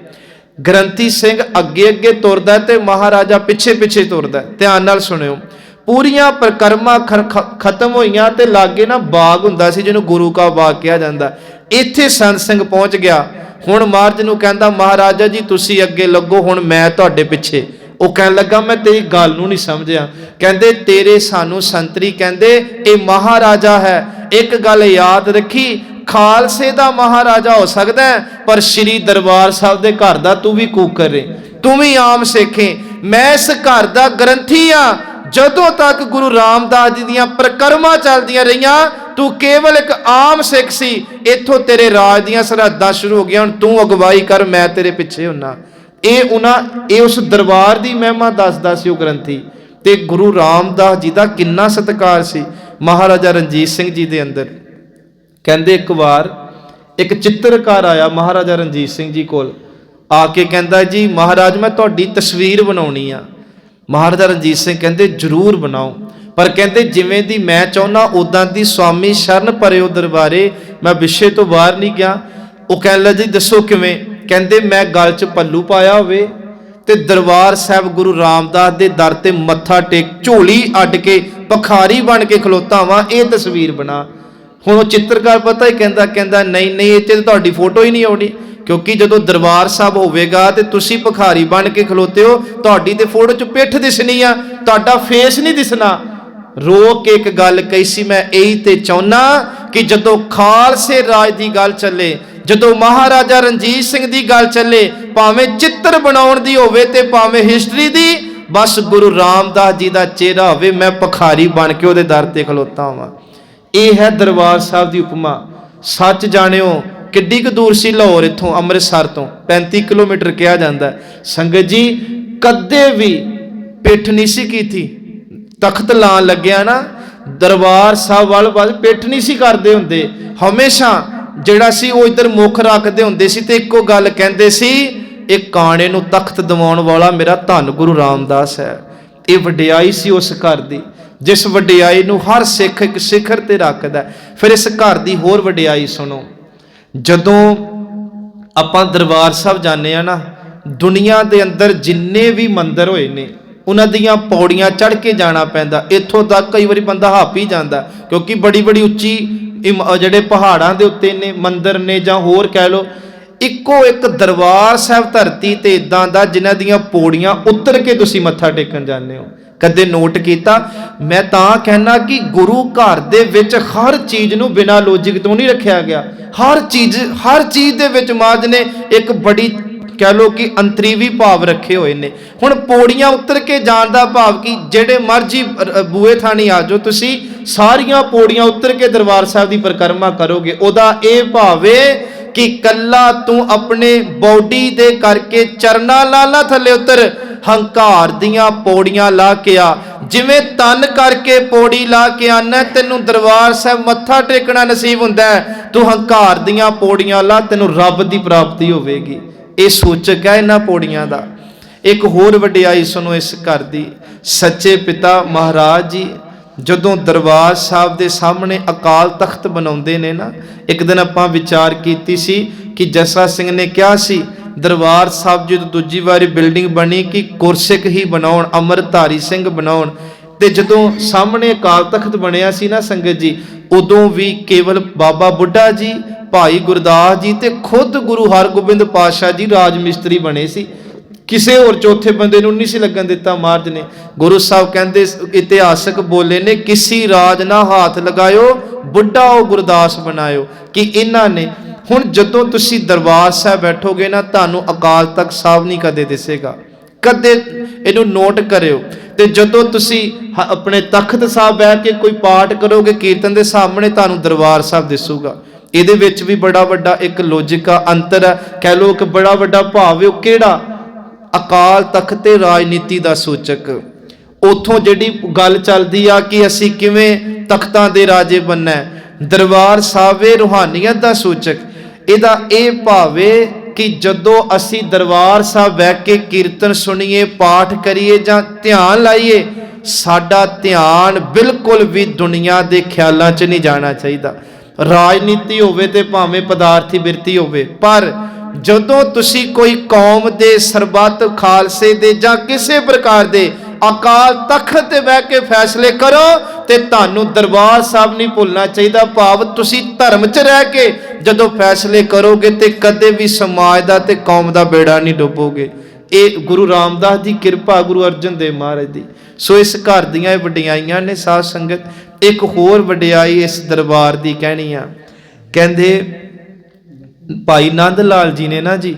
ਗ੍ਰੰਥੀ ਸਿੰਘ ਅੱਗੇ ਅੱਗੇ ਤੁਰਦਾ ਤੇ ਮਹਾਰਾਜਾ ਪਿੱਛੇ ਪਿੱਛੇ ਤੁਰਦਾ। ਧਿਆਨ ਨਾਲ ਸੁਣਿਓ, ਪੂਰੀਆਂ ਪ੍ਰਕਰਮਾਂ ਖਤਮ ਹੋਈਆਂ ਤੇ ਲਾਗੇ ਨਾ ਬਾਗ ਹੁੰਦਾ ਸੀ ਜਿਹਨੂੰ ਗੁਰੂ ਕਾ ਬਾਗ ਕਿਹਾ ਜਾਂਦਾ। ਇੱਥੇ ਸੰਤ ਸਿੰਘ ਪਹੁੰਚ ਗਿਆ। ਹੁਣ ਮਹਾਰਾਜ ਨੂੰ ਕਹਿੰਦਾ ਮਹਾਰਾਜਾ ਜੀ ਤੁਸੀਂ ਅੱਗੇ ਲੱਗੋ, ਹੁਣ ਮੈਂ ਤੁਹਾਡੇ ਪਿੱਛੇ। ਉਹ ਕਹਿਣ ਲੱਗਾ ਮੈਂ ਤੇਰੀ ਗੱਲ ਨੂੰ ਨਹੀਂ ਸਮਝਿਆ। ਕਹਿੰਦੇ ਤੇਰੇ ਸਾਨੂੰ ਸੰਤਰੀ ਕਹਿੰਦੇ ਇਹ ਮਹਾਰਾਜਾ ਹੈ। ਇੱਕ ਗੱਲ ਯਾਦ ਰੱਖੀ, ਖਾਲਸੇ ਦਾ ਮਹਾਰਾਜਾ ਹੋ ਸਕਦਾ ਹੈ, ਪਰ ਸ਼੍ਰੀ ਦਰਬਾਰ ਸਾਹਿਬ ਦੇ ਘਰ ਦਾ ਤੂੰ ਵੀ ਕੂਕਰ ਏ, ਤੂੰ ਵੀ ਆਮ ਸਿੱਖ ਏ। ਮੈਂ ਇਸ ਘਰ ਦਾ ਗ੍ਰੰਥੀ ਆ। ਜਦੋਂ ਤੱਕ ਗੁਰੂ ਰਾਮਦਾਸ ਜੀ ਦੀਆਂ ਪ੍ਰਕਰਮਾਂ ਚੱਲਦੀਆਂ ਰਹੀਆਂ ਤੂੰ ਕੇਵਲ ਇੱਕ ਆਮ ਸਿੱਖ ਸੀ। ਇੱਥੋਂ ਤੇਰੇ ਰਾਜ ਦੀਆਂ ਸਰਹੱਦਾਂ ਸ਼ੁਰੂ ਹੋ ਗਈਆਂ, ਹੁਣ ਤੂੰ ਅਗਵਾਈ ਕਰ, ਮੈਂ ਤੇਰੇ ਪਿੱਛੇ ਹੁੰਨਾ। ਇਹ ਉਸ ਦਰਬਾਰ ਦੀ ਮਹਿਮਾ ਦੱਸਦਾ ਸੀ ਉਹ ਗ੍ਰੰਥੀ। ਤੇ ਗੁਰੂ ਰਾਮਦਾਸ ਜੀ ਦਾ ਕਿੰਨਾ ਸਤਿਕਾਰ ਸੀ ਮਹਾਰਾਜਾ ਰਣਜੀਤ ਸਿੰਘ ਜੀ ਦੇ ਅੰਦਰ। ਕਹਿੰਦੇ ਇੱਕ ਵਾਰ ਇੱਕ ਚਿੱਤਰਕਾਰ ਆਇਆ ਮਹਾਰਾਜਾ ਰਣਜੀਤ ਸਿੰਘ ਜੀ ਕੋਲ, ਆ ਕੇ ਕਹਿੰਦਾ ਜੀ ਮਹਾਰਾਜ ਮੈਂ ਤੁਹਾਡੀ ਤਸਵੀਰ ਬਣਾਉਣੀ ਆ। ਮਹਾਰਾਜਾ ਰਣਜੀਤ ਸਿੰਘ ਕਹਿੰਦੇ ਜ਼ਰੂਰ ਬਣਾਓ, ਪਰ ਕਹਿੰਦੇ ਜਿਵੇਂ ਦੀ ਮੈਂ ਚਾਹੁੰਦਾ ਉਦਾਂ ਦੀ ਸਵਾਮੀ ਸ਼ਰਨ ਪਰਿਓ ਦਰਬਾਰੇ। ਮੈਂ ਵਿਸ਼ੇ ਤੋਂ ਬਾਹਰ ਨਹੀਂ ਗਿਆ। ਉਹ ਕਹਿਣ ਲੱਗਾ ਜੀ ਦੱਸੋ ਕਿਵੇਂ? ਕਹਿੰਦੇ ਮੈਂ ਗਲ 'ਚ ਪੱਲੂ ਪਾਇਆ ਹੋਵੇ ਤੇ ਦਰਬਾਰ ਸਾਹਿਬ ਗੁਰੂ ਰਾਮਦਾਸ ਦੇ ਦਰ ਤੇ ਮੱਥਾ ਟੇਕ ਝੋਲੀ ਅੱਡ ਕੇ ਭਖਾਰੀ ਬਣ ਕੇ ਖਲੋਤਾ ਵਾਂ, ਇਹ ਤਸਵੀਰ ਬਣਾ। ਹੁਣ ਉਹ ਚਿੱਤਰਕਾਰ ਪਤਾ ਹੀ ਕਹਿੰਦਾ ਨਹੀਂ ਇਹ 'ਚ ਤੁਹਾਡੀ ਫੋਟੋ ਹੀ ਨਹੀਂ ਆਉਣੀ, ਕਿਉਂਕਿ ਜਦੋਂ ਦਰਬਾਰ ਸਾਹਿਬ ਹੋਵੇਗਾ ਤੇ ਤੁਸੀਂ ਭਖਾਰੀ ਬਣ ਕੇ ਖਲੋਤੇ ਹੋ, ਤੁਹਾਡੀ ਤੇ ਫੋਟੋ 'ਚ ਪਿੱਠ ਦਿਸਣੀ ਆ, ਤੁਹਾਡਾ ਫੇਸ ਨਹੀਂ ਦਿਸਣਾ। ਰੋਕ ਕੇ ਇੱਕ ਗੱਲ ਕਹੀ ਸੀ, ਮੈਂ ਇਹੀ ਤੇ ਚਾਹੁੰਦਾ ਕਿ ਜਦੋਂ ਖਾਲਸੇ ਰਾਜ ਦੀ ਗੱਲ ਚੱਲੇ, ਜਦੋਂ ਮਹਾਰਾਜਾ ਰਣਜੀਤ ਸਿੰਘ ਦੀ ਗੱਲ ਚੱਲੇ, ਭਾਵੇਂ ਚਿੱਤਰ ਬਣਾਉਣ ਦੀ ਹੋਵੇ ਤੇ ਭਾਵੇਂ ਹਿਸਟਰੀ ਦੀ, ਬਸ ਗੁਰੂ ਰਾਮਦਾਸ ਜੀ ਦਾ ਚਿਹਰਾ ਹੋਵੇ, ਮੈਂ ਭਖਾਰੀ ਬਣ ਕੇ ਉਹਦੇ ਦਰ ਤੇ ਖਲੋਤਾ ਹਾਂ। ਇਹ ਹੈ ਦਰਬਾਰ ਸਾਹਿਬ ਦੀ ਉਪਮਾ। ਸੱਚ ਜਾਣਿਓ ਕਿੱਡੀ ਕੁ ਦੂਰ ਸੀ ਲਾਹੌਰ ਇੱਥੋਂ, ਅੰਮ੍ਰਿਤਸਰ ਤੋਂ 35 ਕਿਲੋਮੀਟਰ ਕਿਹਾ ਜਾਂਦਾ। ਸੰਗਤ ਜੀ ਕਦੇ ਵੀ ਪਿੱਠ ਨਹੀਂ ਸੀ ਕੀਤੀ। ਤਖਤ ਲਾਣ ਲੱਗਿਆ ਨਾ ਦਰਬਾਰ ਸਾਹਿਬ ਵੱਲ ਪਿੱਠ ਨਹੀਂ ਸੀ ਕਰਦੇ ਹੁੰਦੇ। ਹਮੇਸ਼ਾ ਜਿਹੜਾ ਸੀ ਉਹ ਇੱਧਰ ਮੁੱਖ ਰੱਖਦੇ ਹੁੰਦੇ ਸੀ ਤੇ ਇੱਕੋ ਗੱਲ ਕਹਿੰਦੇ ਸੀ, ਇਹ ਕਾਣੇ ਨੂੰ ਤਖਤ ਦਿਵਾਉਣ ਵਾਲਾ ਮੇਰਾ ਧੰਨ ਗੁਰੂ ਰਾਮਦਾਸ ਹੈ। ਇਹ ਵਡਿਆਈ ਸੀ ਉਸ ਘਰ ਦੀ, ਜਿਸ ਵਡਿਆਈ ਨੂੰ ਹਰ ਸਿੱਖ ਇੱਕ ਸਿਖਰ ਤੇ ਰੱਖਦਾ। ਫਿਰ ਇਸ ਘਰ ਦੀ ਹੋਰ ਵਡਿਆਈ ਸੁਣੋ। ਜਦੋਂ ਆਪਾਂ ਦਰਬਾਰ ਸਾਹਿਬ ਜਾਂਦੇ ਆ ਨਾ, ਦੁਨੀਆ ਦੇ ਅੰਦਰ ਜਿੰਨੇ ਵੀ ਮੰਦਿਰ ਹੋਏ ਨੇ ਉਹਨਾਂ ਦੀਆਂ ਪੌੜੀਆਂ ਚੜ੍ਹ ਕੇ ਜਾਣਾ ਪੈਂਦਾ। ਇੱਥੋਂ ਤੱਕ ਕਈ ਵਾਰੀ ਬੰਦਾ ਹਾਪ ਹੀ ਜਾਂਦਾ, ਕਿਉਂਕਿ ਬੜੀ ਬੜੀ ਉੱਚੀ ਜਿਹੜੇ ਪਹਾੜਾਂ ਦੇ ਉੱਤੇ ਨੇ ਮੰਦਿਰ ਨੇ, ਜਾਂ ਹੋਰ ਕਹਿ ਲਓ ਇੱਕੋ ਇੱਕ ਦਰਬਾਰ ਸਾਹਿਬ ਧਰਤੀ ਤੇ ਇਦਾਂ ਦਾ ਜਿਨ੍ਹਾਂ ਦੀਆਂ ਪੌੜੀਆਂ ਉਤਰ ਕੇ ਤੁਸੀਂ ਮੱਥਾ ਟੇਕਣ ਜਾਂਦੇ ਹੋ। ਕਦੇ ਨੋਟ ਕੀਤਾ? ਮੈਂ ਤਾਂ ਕਹਿਣਾ ਕਿ ਗੁਰੂ ਘਰ ਦੇ ਵਿੱਚ ਹਰ ਚੀਜ਼ ਨੂੰ ਬਿਨਾਂ ਲੌਜਿਕ ਤੋਂ ਨਹੀਂ ਰੱਖਿਆ ਗਿਆ। ਹਰ ਚੀਜ਼ ਦੇ ਵਿੱਚ ਮਹਾਰਾਜ ਨੇ ਇੱਕ ਬੜੀ ਕਹਿ ਲੋ ਕਿ ਅੰਤਰੀਵੀ ਭਾਵ ਰੱਖੇ ਹੋਏ ਨੇ। ਹੁਣ ਪੌੜੀਆਂ ਉਤਰ ਕੇ ਜਾਣ ਦਾ ਭਾਵ ਕਿ ਜਿਹੜੇ ਮਰਜੀ ਬੂਏ ਥਾਣੀ ਆ ਜਾਓ ਤੁਸੀਂ, ਸਾਰੀਆਂ ਪੌੜੀਆਂ ਉਤਰ ਕੇ ਦਰਬਾਰ ਸਾਹਿਬ ਦੀ ਪਰਿਕਰਮਾ ਕਰੋਗੇ। ਉਹਦਾ ਇਹ ਭਾਵ ਹੈ ਕਿ ਕੱਲਾ ਤੂੰ ਆਪਣੇ ਬੋਡੀ ਦੇ ਕਰਕੇ ਚਰਨਾਂ ਲਾਲਾ ਥੱਲੇ ਉਤਰ, ਹੰਕਾਰ ਦੀਆਂ ਪੌੜੀਆਂ ਲਾ ਕੇ ਆ। ਜਿਵੇਂ ਤਨ ਕਰਕੇ ਪੌੜੀ ਲਾ ਕੇ ਆਨਾ, ਤੈਨੂੰ ਦਰਬਾਰ ਸਾਹਿਬ ਮੱਥਾ ਟੇਕਣਾ ਨਸੀਬ ਹੁੰਦਾ ਹੈ। ਤੂੰ ਹੰਕਾਰ ਦੀਆਂ ਪੌੜੀਆਂ ਲਾ, ਤੈਨੂੰ ਰੱਬ ਦੀ ਪ੍ਰਾਪਤੀ ਹੋਵੇਗੀ। ਇਹ ਸੂਚਕ ਹੈ ਇਹਨਾਂ ਪੌੜੀਆਂ ਦਾ। ਇੱਕ ਹੋਰ ਵਡਿਆਈ ਸੁਣੋ ਇਸ ਘਰ ਦੀ। ਸੱਚੇ ਪਿਤਾ ਮਹਾਰਾਜ ਜੀ ਜਦੋਂ ਦਰਬਾਰ ਸਾਹਿਬ ਦੇ ਸਾਹਮਣੇ ਅਕਾਲ ਤਖਤ ਬਣਾਉਂਦੇ ਨੇ ਨਾ, ਇੱਕ ਦਿਨ ਆਪਾਂ ਵਿਚਾਰ ਕੀਤੀ ਸੀ ਕਿ ਜੱਸਾ ਸਿੰਘ ਨੇ ਕਿਹਾ ਸੀ ਦਰਬਾਰ ਸਾਹਿਬ ਜਦੋਂ ਦੂਜੀ ਵਾਰੀ ਬਿਲਡਿੰਗ ਬਣੀ ਕਿ ਗੁਰਸਿੱਖ ਹੀ ਬਣਾਉਣ, ਅੰਮ੍ਰਿਤਧਾਰੀ ਸਿੰਘ ਬਣਾਉਣ। ਤੇ ਜਦੋਂ ਸਾਹਮਣੇ ਅਕਾਲ ਤਖਤ ਬਣਿਆ ਸੀ ਨਾ ਸੰਗਤ ਜੀ, ਉਦੋਂ ਵੀ ਕੇਵਲ ਬਾਬਾ ਬੁੱਢਾ ਜੀ, ਭਾਈ ਗੁਰਦਾਸ ਜੀ ਤੇ ਖੁਦ ਗੁਰੂ ਹਰਗੋਬਿੰਦ ਪਾਤਸ਼ਾਹ ਜੀ ਰਾਜ ਮਿਸਤਰੀ ਬਣੇ ਸੀ। ਕਿਸੇ ਹੋਰ ਚੌਥੇ ਬੰਦੇ ਨੂੰ ਨਹੀਂ ਸੀ ਲੱਗਣ ਦਿੱਤਾ ਮਹਾਰਾਜ ਨੇ। ਗੁਰੂ ਸਾਹਿਬ ਕਹਿੰਦੇ, ਇਤਿਹਾਸਕ ਬੋਲੇ ਨੇ, ਕਿਸੀ ਰਾਜ ਨਾ ਹੱਥ ਲਗਾਇਓ, ਬੁੱਢਾ ਉਹ ਗੁਰਦਾਸ ਬਣਾਇਓ। ਕਿ ਇਹਨਾਂ ਨੇ ਹੁਣ ਜਦੋਂ ਤੁਸੀਂ ਦਰਬਾਰ ਸਾਹਿਬ ਬੈਠੋਗੇ ਨਾ, ਤੁਹਾਨੂੰ ਅਕਾਲ ਤਖਤ ਸਾਹਿਬ ਨਹੀਂ ਕਦੇ ਦਿਸੇਗਾ। ਕਦੇ ਇਹਨੂੰ ਨੋਟ ਕਰਿਓ। ਤੇ ਜਦੋਂ ਤੁਸੀਂ ਆਪਣੇ ਤਖਤ ਸਾਹਿਬ ਬਹਿ ਕੇ ਕੋਈ ਪਾਠ ਕਰੋਗੇ ਕੀਰਤਨ ਦੇ ਸਾਹਮਣੇ, ਤੁਹਾਨੂੰ ਦਰਬਾਰ ਸਾਹਿਬ ਦਿਸੂਗਾ। ਇਹਦੇ ਵਿੱਚ ਵੀ ਬੜਾ ਵੱਡਾ ਇੱਕ ਲੌਜਿਕ ਆ, ਅੰਤਰ ਹੈ, ਕਹਿ ਲਓ ਕਿ ਬੜਾ ਵੱਡਾ ਭਾਵ ਹੈ। ਉਹ ਕਿਹੜਾ? ਅਕਾਲ ਤਖਤ ਤੇ ਰਾਜਨੀਤੀ ਦਾ ਸੂਚਕ। ਉਥੋਂ ਜਿਹੜੀ ਗੱਲ ਚੱਲਦੀ ਆ ਕਿ ਅਸੀਂ ਕਿਵੇਂ ਤਖਤਾਂ ਦੇ ਰਾਜੇ ਬਣਨਾ ਹੈ। ਦਰਬਾਰ ਸਾਹਿਬ ਏ ਰੂਹਾਨੀਅਤ ਦਾ ਸੂਚਕ। ਇਹਦਾ ਇਹ ਭਾਵ ਏ ਕਿ ਜਦੋਂ ਅਸੀਂ ਦਰਬਾਰ ਸਾਹਿਬ ਬਹਿ ਕੇ ਕੀਰਤਨ ਸੁਣੀਏ, ਪਾਠ ਕਰੀਏ ਜਾਂ ਧਿਆਨ ਲਾਈਏ, ਸਾਡਾ ਧਿਆਨ ਬਿਲਕੁਲ ਵੀ ਦੁਨੀਆ ਦੇ ਖਿਆਲਾਂ 'ਚ ਨਹੀਂ ਜਾਣਾ ਚਾਹੀਦਾ। ਰਾਜਨੀਤੀ ਹੋਵੇ ਤੇ ਭਾਵੇਂ ਪਦਾਰਥੀ ਬਿਰਤੀ ਹੋਵੇ, ਪਰ ਜਦੋਂ ਤੁਸੀਂ ਕੋਈ ਕੌਮ ਦੇ, ਸਰਬੱਤ ਖਾਲਸੇ ਦੇ ਜਾਂ ਕਿਸੇ ਪ੍ਰਕਾਰ ਦੇ ਅਕਾਲ ਤਖਤ ਤੇ ਬਹਿ ਕੇ ਫੈਸਲੇ ਕਰੋ ਤੇ ਤੁਹਾਨੂੰ ਦਰਬਾਰ ਸਾਹਿਬ ਨਹੀਂ ਭੁੱਲਣਾ ਚਾਹੀਦਾ। ਭਾਵ ਤੁਸੀਂ ਧਰਮ 'ਚ ਰਹਿ ਕੇ ਜਦੋਂ ਫੈਸਲੇ ਕਰੋਗੇ ਤੇ ਕਦੇ ਵੀ ਸਮਾਜ ਦਾ ਤੇ ਕੌਮ ਦਾ ਬੇੜਾ ਨਹੀਂ ਡੁੱਬੋਗੇ। ਇਹ ਗੁਰੂ ਰਾਮਦਾਸ ਦੀ ਕਿਰਪਾ, ਗੁਰੂ ਅਰਜਨ ਦੇਵ ਮਹਾਰਾਜ ਦੀ। ਸੋ ਇਸ ਘਰ ਦੀਆਂ ਵਡਿਆਈਆਂ ਨੇ ਸਾਧ ਸੰਗਤ। ਇੱਕ ਹੋਰ ਵਡਿਆਈ ਇਸ ਦਰਬਾਰ ਦੀ ਕਹਿਣੀ ਆ। ਕਹਿੰਦੇ ਭਾਈ ਨੰਦ ਲਾਲ ਜੀ ਨੇ ਨਾ ਜੀ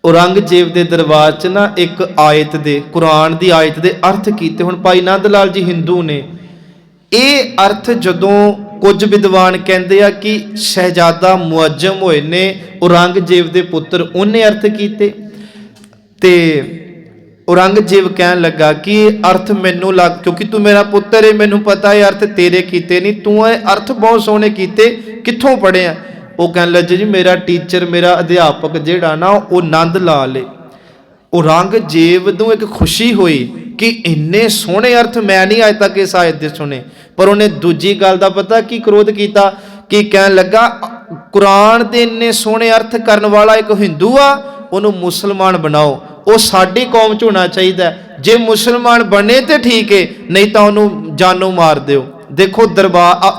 ਔਰੰਗਜ਼ੇਬ ਦੇ ਦਰਬਾਰ 'ਚ ਨਾ ਇੱਕ ਆਇਤ ਦੇ, ਕੁਰਾਨ ਦੀ ਆਇਤ ਦੇ ਅਰਥ ਕੀਤੇ। ਹੁਣ ਭਾਈ ਨੰਦ ਲਾਲ ਜੀ ਹਿੰਦੂ ਨੇ। ਇਹ ਅਰਥ ਜਦੋਂ ਕੁਝ ਵਿਦਵਾਨ ਕਹਿੰਦੇ ਆ ਕਿ ਸ਼ਹਿਜ਼ਾਦਾ ਮੁਅੱਜ਼ਮ ਹੋਏ ਨੇ ਔਰੰਗਜ਼ੇਬ ਦੇ ਪੁੱਤਰ, ਉਹਨੇ ਅਰਥ ਕੀਤੇ। ਤੇ ਔਰੰਗਜ਼ੇਬ ਕਹਿਣ ਲੱਗਾ ਕਿ ਇਹ ਅਰਥ ਮੈਨੂੰ ਲੱਗ, ਕਿਉਂਕਿ ਤੂੰ ਮੇਰਾ ਪੁੱਤਰ ਹੈ, ਮੈਨੂੰ ਪਤਾ ਇਹ ਅਰਥ ਤੇਰੇ ਕੀਤੇ ਨਹੀਂ, ਤੂੰ ਇਹ ਅਰਥ ਬਹੁਤ ਸੋਹਣੇ ਕੀਤੇ, ਕਿੱਥੋਂ ਪੜ੍ਹਿਆ? ਉਹ ਕਹਿਣ ਲੱਗੇ ਜੀ ਮੇਰਾ ਟੀਚਰ, ਮੇਰਾ ਅਧਿਆਪਕ ਜਿਹੜਾ ਨਾ ਉਹ ਨੰਦ ਲਾਲ ਏ। ਔਰੰਗਜ਼ੇਬ ਨੂੰ ਇੱਕ ਖੁਸ਼ੀ ਹੋਈ ਕਿ ਇੰਨੇ ਸੋਹਣੇ ਅਰਥ ਮੈਂ ਨਹੀਂ ਅੱਜ ਤੱਕ ਇਸ ਆਇਤ ਦੇ ਸੁਣੇ। ਪਰ ਉਹਨੇ ਦੂਜੀ ਗੱਲ ਦਾ ਪਤਾ ਕੀ ਕ੍ਰੋਧ ਕੀਤਾ ਕਿ ਕਹਿਣ ਲੱਗਾ ਕੁਰਾਨ ਦੇ ਇੰਨੇ ਸੋਹਣੇ ਅਰਥ ਕਰਨ ਵਾਲਾ ਇੱਕ ਹਿੰਦੂ ਆ, ਉਹਨੂੰ ਮੁਸਲਮਾਨ ਬਣਾਓ, ਉਹ ਸਾਡੀ ਕੌਮ 'ਚ ਹੋਣਾ ਚਾਹੀਦਾ। ਜੇ ਮੁਸਲਮਾਨ ਬਣੇ ਤੇ ਠੀਕ ਹੈ, ਨਹੀਂ ਤਾਂ ਉਹਨੂੰ ਜਾਨੋਂ ਮਾਰ ਦਿਓ। ਦੇਖੋ ਦਰਬਾਰ,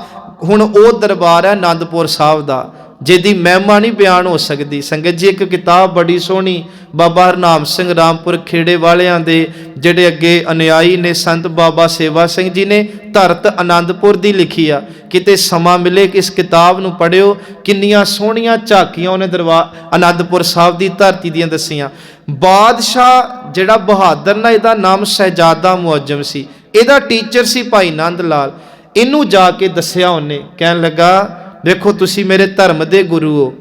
ਹੁਣ ਉਹ ਦਰਬਾਰ ਹੈ ਆਨੰਦਪੁਰ ਸਾਹਿਬ ਦਾ, ਜਿਹਦੀ ਮਹਿਮਾ ਨਹੀਂ ਬਿਆਨ ਹੋ ਸਕਦੀ। ਸੰਗਤ ਜੀ ਇੱਕ ਕਿਤਾਬ ਬੜੀ ਸੋਹਣੀ ਬਾਬਾ ਹਰਨਾਮ ਸਿੰਘ ਰਾਮਪੁਰ ਖੇੜੇ ਵਾਲਿਆਂ ਦੇ ਜਿਹੜੇ ਅੱਗੇ ਅਨੁਯਾਈ ਨੇ, ਸੰਤ ਬਾਬਾ ਸੇਵਾ ਸਿੰਘ ਜੀ ਨੇ ਧਰਤ ਆਨੰਦਪੁਰ ਦੀ ਲਿਖੀ ਆ। ਕਿਤੇ ਸਮਾਂ ਮਿਲੇ ਕਿ ਇਸ ਕਿਤਾਬ ਨੂੰ ਪੜ੍ਹਿਓ। ਕਿੰਨੀਆਂ ਸੋਹਣੀਆਂ ਝਾਕੀਆਂ ਉਹਨੇ ਦਰਬਾਰ ਆਨੰਦਪੁਰ ਸਾਹਿਬ ਦੀ ਧਰਤੀ ਦੀਆਂ ਦੱਸੀਆਂ। ਬਾਦਸ਼ਾਹ ਜਿਹੜਾ ਬਹਾਦਰ ਨਾ, ਇਹਦਾ ਨਾਮ ਸ਼ਹਿਜ਼ਾਦਾ ਮੁਅੱਜ਼ਮ ਸੀ, ਇਹਦਾ ਟੀਚਰ ਸੀ ਭਾਈ ਨੰਦ ਲਾਲ। ਇਹਨੂੰ ਜਾ ਕੇ ਦੱਸਿਆ ਉਹਨੇ, ਕਹਿਣ ਲੱਗਾ ਵੇਖੋ ਤੁਸੀਂ ਮੇਰੇ ਧਰਮ ਦੇ ਗੁਰੂ ਹੋ,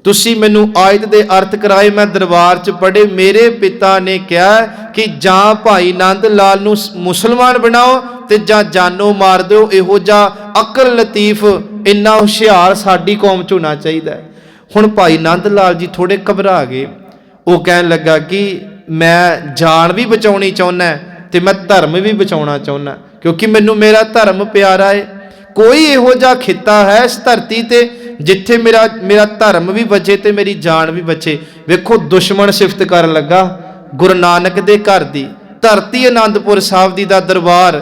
ਤੁਸੀਂ ਮੈਨੂੰ ਆਇਤ ਦੇ ਅਰਥ ਕਰਾਏ, ਮੈਂ ਦਰਬਾਰ 'ਚ ਪੜ੍ਹੇ। ਮੇਰੇ ਪਿਤਾ ਨੇ ਕਿਹਾ ਕਿ ਜਾਂ ਭਾਈ ਨੰਦ ਲਾਲ ਨੂੰ ਮੁਸਲਮਾਨ ਬਣਾਓ ਤੇ ਜਾਂ ਜਾਨੋਂ ਮਾਰ ਦਿਓ। ਇਹੋ ਜਿਹਾ ਅਕਲ ਲਤੀਫ, ਇੰਨਾ ਹੁਸ਼ਿਆਰ ਸਾਡੀ ਕੌਮ 'ਚ ਹੋਣਾ ਚਾਹੀਦਾ। ਹੁਣ ਭਾਈ ਨੰਦ ਲਾਲ ਜੀ ਥੋੜੇ ਘਬਰਾ ਗਏ। ਉਹ ਕਹਿਣ ਲੱਗਾ ਕਿ ਮੈਂ ਜਾਨ ਵੀ ਬਚਾਉਣੀ ਚਾਹੁੰਦਾ ਤੇ ਮੈਂ ਧਰਮ ਵੀ ਬਚਾਉਣਾ ਚਾਹੁੰਦਾ, ਕਿਉਂਕਿ ਮੈਨੂੰ ਮੇਰਾ ਧਰਮ ਪਿਆਰਾ ਹੈ। ਕੋਈ ਇਹੋ ਜਿਹਾ ਖਿੱਤਾ ਹੈ ਇਸ ਧਰਤੀ ਤੇ ਜਿੱਥੇ ਮੇਰਾ ਧਰਮ ਵੀ ਬਚੇ ਤੇ ਮੇਰੀ ਜਾਨ ਵੀ ਬਚੇ। ਵੇਖੋ ਦੁਸ਼ਮਣ ਸਿਫਤ ਕਰਨ ਲੱਗਾ ਗੁਰੂ ਨਾਨਕ ਦੇ ਘਰ ਦੀ ਧਰਤੀ, ਆਨੰਦਪੁਰ ਸਾਹਿਬ ਦੀ ਦਾ ਦਰਬਾਰ।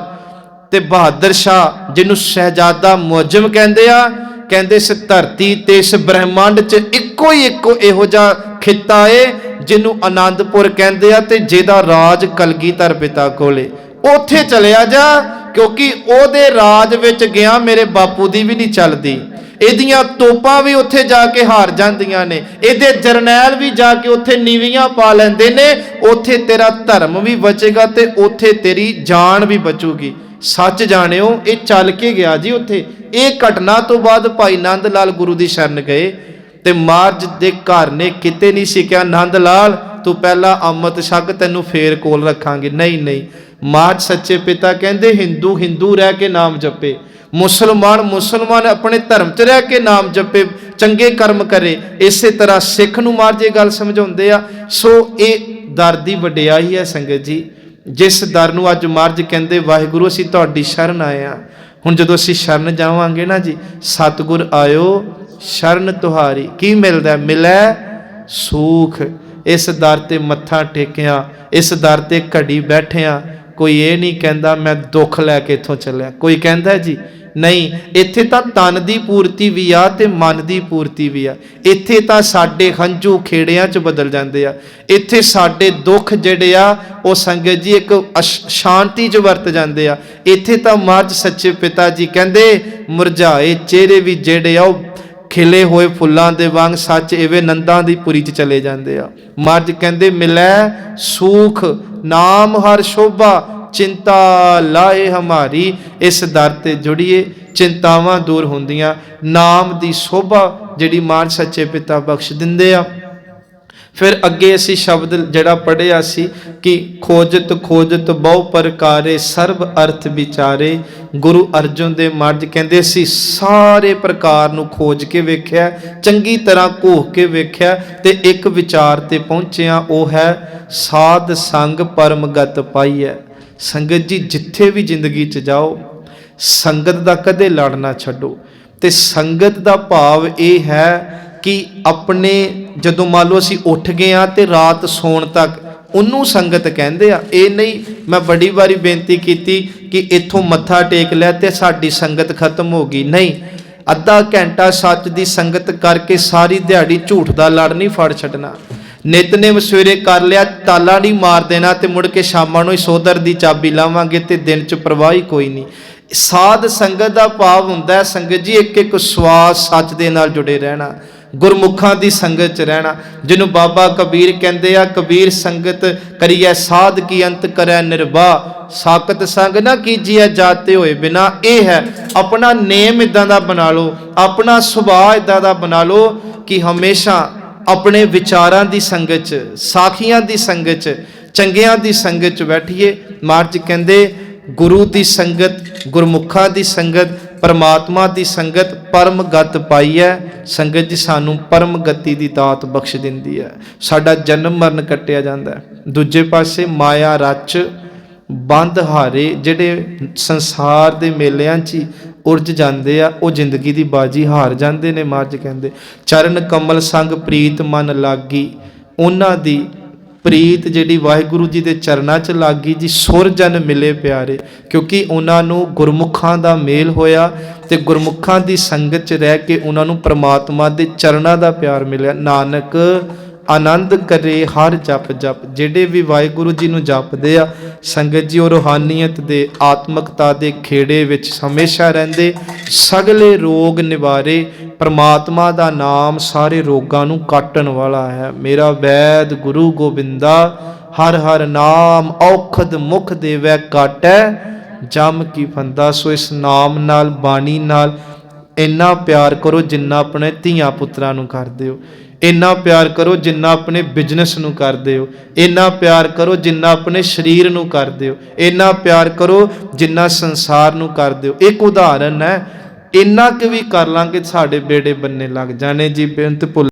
ਤੇ ਬਹਾਦਰ ਸ਼ਾਹ ਜਿਹਨੂੰ ਸ਼ਹਿਜ਼ਾਦਾ ਮੁਅੱਜ਼ਮ ਕਹਿੰਦੇ ਆ, ਕਹਿੰਦੇ ਇਸ ਧਰਤੀ ਤੇ ਇਸ ਬ੍ਰਹਿਮੰਡ 'ਚ ਇੱਕੋ ਹੀ ਇੱਕੋ ਇਹੋ ਜਿਹਾ ਖਿੱਤਾ ਏ ਜਿਹਨੂੰ ਆਨੰਦਪੁਰ ਕਹਿੰਦੇ ਆ ਤੇ ਜਿਹਦਾ ਰਾਜ ਕਲਗੀਧਰ ਪਿਤਾ ਕੋਲੇ। ਉੱਥੇ ਚਲਿਆ ਜਾ, ਕਿਉਂਕਿ ਉਹਦੇ ਰਾਜ ਵਿੱਚ ਗਿਆ ਮੇਰੇ ਬਾਪੂ ਦੀ ਵੀ ਨਹੀਂ ਚੱਲਦੀ। ਇਹਦੀਆਂ ਤੋਪਾਂ ਵੀ ਉੱਥੇ ਜਾ ਕੇ ਹਾਰ ਜਾਂਦੀਆਂ ਨੇ, ਇਹਦੇ ਜਰਨੈਲ ਵੀ ਜਾ ਕੇ ਉੱਥੇ ਨੀਵੀਆਂ ਪਾ ਲੈਂਦੇ ਨੇ। ਉੱਥੇ ਤੇਰਾ ਧਰਮ ਵੀ ਬਚੇਗਾ ਤੇ ਉੱਥੇ ਤੇਰੀ ਜਾਨ ਵੀ ਬਚੂਗੀ। ਸੱਚ ਜਾਣਿਓ, ਇਹ ਚੱਲ ਕੇ ਗਿਆ ਜੀ ਉੱਥੇ। ਇਹ ਘਟਨਾ ਤੋਂ ਬਾਅਦ ਭਾਈ ਨੰਦ ਲਾਲ ਗੁਰੂ ਦੀ ਸ਼ਰਨ ਗਏ ਤੇ ਮਹਾਰਾਜ ਦੇ ਘਰ ਨੇ ਕਿਤੇ ਨਹੀਂ ਸੀ ਕਿਹਾ ਨੰਦ ਲਾਲ ਤੂੰ ਪਹਿਲਾਂ ਅੰਮ੍ਰਿਤ ਛਕ, ਤੈਨੂੰ ਫੇਰ ਕੋਲ ਰੱਖਾਂਗੇ। ਨਹੀਂ ਨਹੀਂ, ਮਹਾਰਾਜ ਸੱਚੇ ਪਿਤਾ ਕਹਿੰਦੇ ਹਿੰਦੂ ਹਿੰਦੂ ਰਹਿ ਕੇ ਨਾਮ ਜਪੇ, ਮੁਸਲਮਾਨ ਮੁਸਲਮਾਨ ਆਪਣੇ ਧਰਮ 'ਚ ਰਹਿ ਕੇ ਨਾਮ ਜਪੇ, ਚੰਗੇ ਕਰਮ ਕਰੇ। ਇਸੇ ਤਰ੍ਹਾਂ ਸਿੱਖ ਨੂੰ ਮਹਾਰਾਜ ਇਹ ਗੱਲ ਸਮਝਾਉਂਦੇ ਆ। ਸੋ ਇਹ ਦਰ ਦੀ ਵਡਿਆਈ ਹੈ ਸੰਗਤ ਜੀ, ਜਿਸ ਦਰ ਨੂੰ ਅੱਜ ਮਹਾਰਾਜ ਕਹਿੰਦੇ ਵਾਹਿਗੁਰੂ ਅਸੀਂ ਤੁਹਾਡੀ ਸ਼ਰਨ ਆਏ ਆ। ਹੁਣ ਜਦੋਂ ਅਸੀਂ ਸ਼ਰਨ ਜਾਵਾਂਗੇ ਨਾ ਜੀ, ਸਤਿਗੁਰ ਆਇਓ ਸ਼ਰਨ ਤੁਹਾਰੀ, ਕੀ ਮਿਲਦਾ? ਮਿਲੈ ਸੂਖ। ਇਸ ਦਰ ਤੇ ਮੱਥਾ ਟੇਕਿਆ, ਇਸ ਦਰ ਤੇ ਘੜੀ ਬੈਠਿਆ, ਕੋਈ ਇਹ ਨਹੀਂ ਕਹਿੰਦਾ ਮੈਂ ਦੁੱਖ ਲੈ ਕੇ ਇੱਥੋਂ ਚੱਲਿਆ। ਕੋਈ ਕਹਿੰਦਾ ਜੀ ਨਹੀਂ, ਇੱਥੇ ਤਾਂ ਤਨ ਦੀ ਪੂਰਤੀ ਵੀ ਆ ਤੇ ਮਨ ਦੀ ਪੂਰਤੀ ਵੀ ਆ। ਇੱਥੇ ਤਾਂ ਸਾਡੇ ਹੰਝੂ ਖੇੜਿਆਂ 'ਚ ਬਦਲ ਜਾਂਦੇ ਆ। ਇੱਥੇ ਸਾਡੇ ਦੁੱਖ ਜਿਹੜੇ ਆ ਉਹ ਸੰਗਤ ਜੀ ਇੱਕ ਸ਼ਾਂਤੀ 'ਚ ਵਰਤ ਜਾਂਦੇ ਆ। ਇੱਥੇ ਤਾਂ ਮਹਾਰਾਜ ਸੱਚੇ ਪਿਤਾ ਜੀ ਕਹਿੰਦੇ ਮੁਰਝਾਏ ਚਿਹਰੇ ਵੀ ਜਿਹੜੇ ਆ ਉਹ ਖਿਲੇ ਹੋਏ ਫੁੱਲਾਂ ਦੇ ਵਾਂਗ ਸੱਚ ਇਵੇਂ ਨੰਦਾਂ ਦੀ ਪੁਰੀ 'ਚ ਚਲੇ ਜਾਂਦੇ ਆ। ਮਹਾਰਾਜ ਕਹਿੰਦੇ ਮਿਲੈ ਸੂਖ ਨਾਮ ਹਰ ਸ਼ੋਭਾ, ਚਿੰਤਾ ਲਾਏ ਹਮਾਰੀ। ਇਸ ਦਰ ਤੇ ਜੁੜੀਏ, ਚਿੰਤਾਵਾਂ ਦੂਰ ਹੁੰਦੀਆਂ। ਨਾਮ ਦੀ ਸ਼ੋਭਾ ਜਿਹੜੀ ਮਹਾਰਾਜ ਸੱਚੇ ਪਿਤਾ ਬਖਸ਼ ਦਿੰਦੇ ਆ। ਫਿਰ ਅੱਗੇ ਅਸੀਂ ਸ਼ਬਦ ਜਿਹੜਾ ਪੜ੍ਹਿਆ ਸੀ, कि खोजत खोजत बहु प्रकारे सर्व अर्थ विचारे। गुरु अर्जन देव महाराज कहते असीं सारे प्रकार नूं खोज के वेख्या, चंगी तरह घोख के वेख्या ते एक विचार ते पहुंचे वो है साध संग परम गत पाई है। संगत जी जिथे भी जिंदगी च जाओ संगत दा कदे लड़ ना छड्डो। ते संगत दा भाव ये है कि अपने जदों मान लो असीं उठ गए हाँ ते रात सौण तक उन्नू संगत कहंदे आ। ये नहीं मैं बड़ी बारी बेनती की कि इत्थों मत्था टेक लिया ते साडी संगत खत्म हो गई, नहीं। अद्धा घंटा सच दी संगत करके सारी दिहाड़ी झूठ दा लड़ नहीं फड़ छड्डना। नितनेम सवेरे कर लिया ताला नहीं मार देना ते मुड़ के शामां नूं ही सोधर दी चाबी लावांगे ते दिन च परवाह ही कोई नहीं। साध संगत दा भाव हुंदा है संगत जी एक एक स्वास सच दे नाल जुड़े रहना, गुरमुखां दी संगत च रहना। जिन्हों बाबा कबीर कहंदे आ कबीर संगत करिए साध की अंत करे निर्वाह, साकत संग ना कीजिए जाते होए बिना। ये है अपना नेम इदां दा बना लो, अपना सुभाव इदां दा बना लो कि हमेशा अपने विचारां दी संगत च, साखियां दी संगत च, चंगियां दी संगत च बैठिए। महाराज कहंदे गुरु दी संगत, गुरमुखां दी संगत, परमात्मा दी संगत परम गत पाई है। संगत जी सानू परम गति दी दात बख्श दिंदी है, साडा जन्म मरण कट्टिया जांदा है। दूजे पासे माया रच बंद हारे जिहड़े संसार दे मेलिਆਂ 'ਚ उलझ जाते आ वो जिंदगी की बाजी हार जाते ने। महाराज कहते चरण कमल संग प्रीत मन लागी, उन्हां दी प्रीत जिहड़ी वाहिगुरु जी के चरणों च लागी जी। सुर जन मिले प्यारे, क्योंकि उन्होंने गुरमुखां दा मेल होया ते गुरमुखां दी संगत च रह के उन्होंने परमात्मा के चरणों का प्यार मिलिया। नानक आनंद करे हर जप जप। जिहड़े भी वाहिगुरु जी नूं जपदे आ संगत जी, रूहानीयत दे आत्मकता दे खेड़े विच हमेशा रहिंदे, सगले रोग निवारे। परमात्मा दा नाम सारे रोगां नूं काटण वाला है। मेरा वैद गुरु गोबिंदा, हर हर नाम औखद मुख देवै काटै जम की फंदा। सो इस नाम नाल बाणी नाल इन्ना प्यार करो जिन्ना अपने धीआं पुत्रां नूं करदे हो, इन्ना प्यार करो जिन्ना अपने बिजनेस नूं करदे हो, इन्ना प्यार करो जिन्ना अपने शरीर नूं करदे हो, इन्ना प्यार करो जिन्ना संसार नूं करदे हो। एक उदाहरण है, इन्ना कि भी कर लांगे साडे बेड़े बन्ने लग जाने जी। बेनत भुल